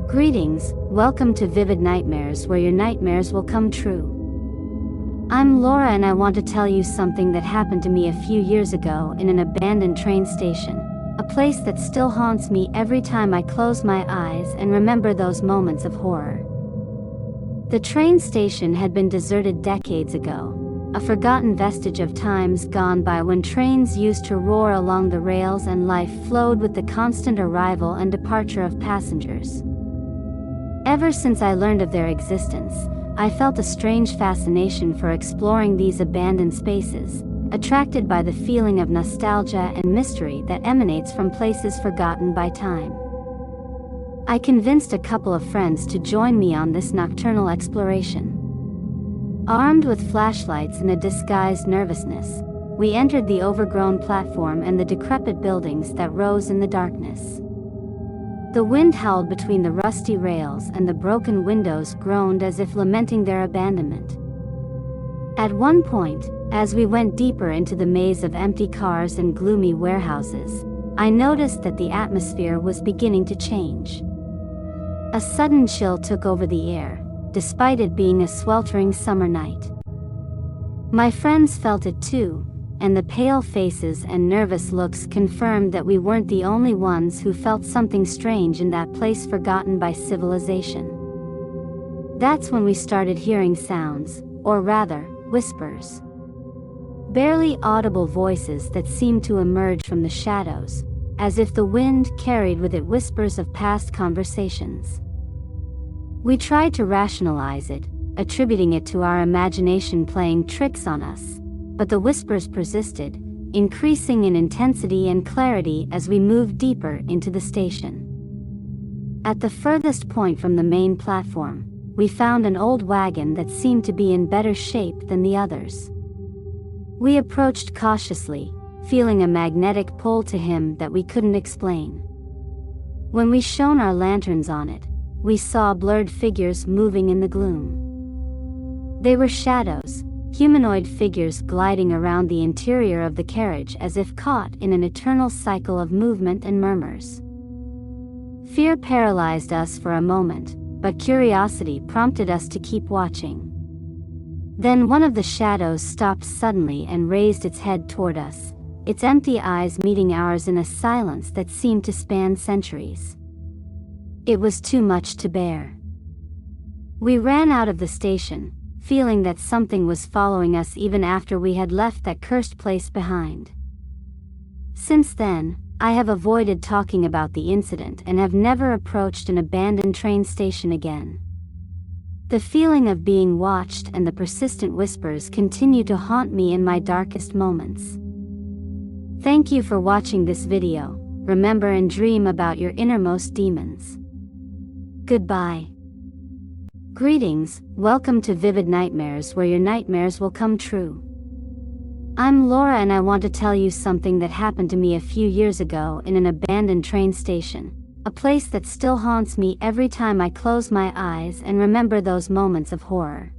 Greetings, welcome to Vivid Nightmares, where your nightmares will come true. I'm Laura and I want to tell you something that happened to me a few years ago in an abandoned train station, a place that still haunts me every time I close my eyes and remember those moments of horror. The train station had been deserted decades ago, a forgotten vestige of times gone by when trains used to roar along the rails and life flowed with the constant arrival and departure of passengers. Ever since I learned of their existence, I felt a strange fascination for exploring these abandoned spaces, attracted by the feeling of nostalgia and mystery that emanates from places forgotten by time. I convinced a couple of friends to join me on this nocturnal exploration. Armed with flashlights and a disguised nervousness, we entered the overgrown platform and the decrepit buildings that rose in the darkness. The wind howled between the rusty rails and the broken windows groaned as if lamenting their abandonment. At one point, as we went deeper into the maze of empty cars and gloomy warehouses, I noticed that the atmosphere was beginning to change. A sudden chill took over the air, despite it being a sweltering summer night. My friends felt it too, and the pale faces and nervous looks confirmed that we weren't the only ones who felt something strange in that place forgotten by civilization. That's when we started hearing sounds, or rather, whispers. Barely audible voices that seemed to emerge from the shadows, as if the wind carried with it whispers of past conversations. We tried to rationalize it, attributing it to our imagination playing tricks on us, but the whispers persisted, increasing in intensity and clarity as we moved deeper into the station. At the furthest point from the main platform, we found an old wagon that seemed to be in better shape than the others. We approached cautiously, feeling a magnetic pull to him that we couldn't explain. When we shone our lanterns on it, we saw blurred figures moving in the gloom. They were shadows, humanoid figures gliding around the interior of the carriage as if caught in an eternal cycle of movement and murmurs. Fear paralyzed us for a moment, but curiosity prompted us to keep watching. Then one of the shadows stopped suddenly and raised its head toward us, its empty eyes meeting ours in a silence that seemed to span centuries. It was too much to bear. We ran out of the station, feeling that something was following us even after we had left that cursed place behind. Since then, I have avoided talking about the incident and have never approached an abandoned train station again. The feeling of being watched and the persistent whispers continue to haunt me in my darkest moments. Thank you for watching this video. Remember and dream about your innermost demons. Goodbye. Greetings, welcome to Vivid Nightmares, where your nightmares will come true. I'm Laura and I want to tell you something that happened to me a few years ago in an abandoned train station, a place that still haunts me every time I close my eyes and remember those moments of horror.